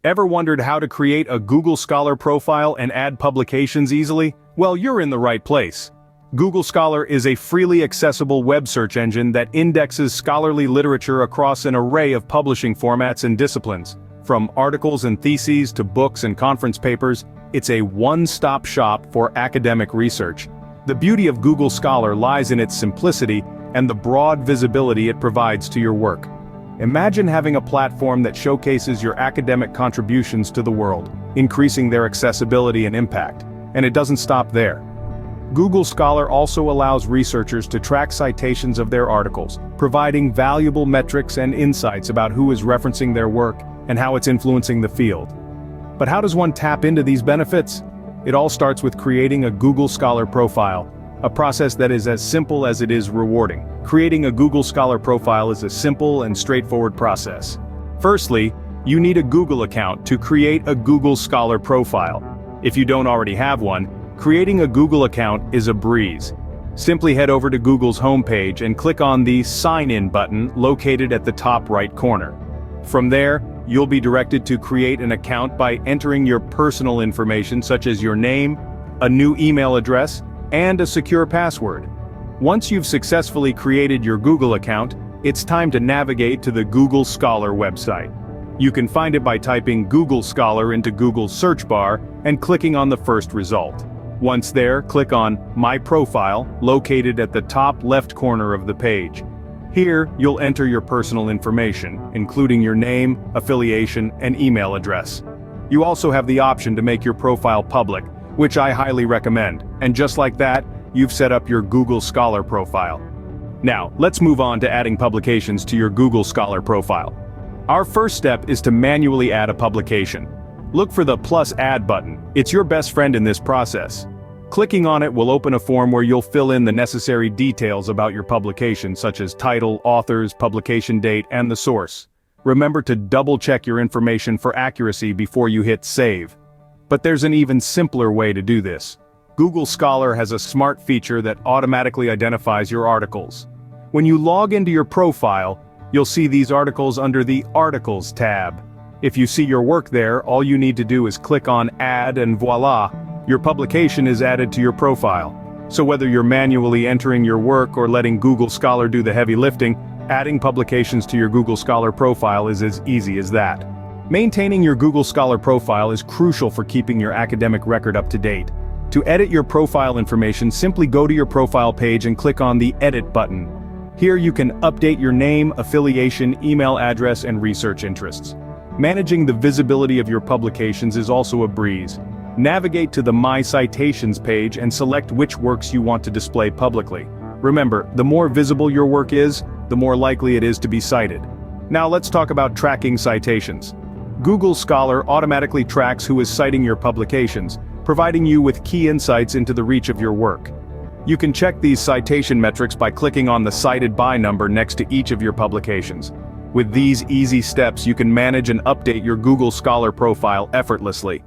Ever wondered how to create a Google Scholar profile and add publications easily? Well, you're in the right place. Google Scholar is a freely accessible web search engine that indexes scholarly literature across an array of publishing formats and disciplines. From articles and theses to books and conference papers, it's a one-stop shop for academic research. The beauty of Google Scholar lies in its simplicity and the broad visibility it provides to your work. Imagine having a platform that showcases your academic contributions to the world, increasing their accessibility and impact. And it doesn't stop there. Google Scholar also allows researchers to track citations of their articles, providing valuable metrics and insights about who is referencing their work and how it's influencing the field. But how does one tap into these benefits? It all starts with creating a Google Scholar profile, a process that is as simple as it is rewarding. Creating a Google Scholar profile is a simple and straightforward process. Firstly, you need a Google account to create a Google Scholar profile. If you don't already have one, creating a Google account is a breeze. Simply head over to Google's homepage and click on the Sign In button located at the top right corner. From there, you'll be directed to create an account by entering your personal information such as your name, a new email address, and a secure password. Once you've successfully created your Google account, it's time to navigate to the Google Scholar website. You can find it by typing Google Scholar into Google's search bar and clicking on the first result. Once there, click on My Profile, located at the top left corner of the page. Here, you'll enter your personal information, including your name, affiliation, and email address. You also have the option to make your profile public, which I highly recommend, and just like that, you've set up your Google Scholar profile. Now, let's move on to adding publications to your Google Scholar profile. Our first step is to manually add a publication. Look for the plus add button. It's your best friend in this process. Clicking on it will open a form where you'll fill in the necessary details about your publication, such as title, authors, publication date, and the source. Remember to double-check your information for accuracy before you hit save. But there's an even simpler way to do this. Google Scholar has a smart feature that automatically identifies your articles. When you log into your profile, you'll see these articles under the Articles tab. If you see your work there, all you need to do is click on Add and voila, your publication is added to your profile. So whether you're manually entering your work or letting Google Scholar do the heavy lifting, adding publications to your Google Scholar profile is as easy as that. Maintaining your Google Scholar profile is crucial for keeping your academic record up to date. To edit your profile information, simply go to your profile page and click on the Edit button. Here you can update your name, affiliation, email address, and research interests. Managing the visibility of your publications is also a breeze. Navigate to the My Citations page and select which works you want to display publicly. Remember, the more visible your work is, the more likely it is to be cited. Now let's talk about tracking citations. Google Scholar automatically tracks who is citing your publications, providing you with key insights into the reach of your work. You can check these citation metrics by clicking on the cited by number next to each of your publications. With these easy steps, you can manage and update your Google Scholar profile effortlessly.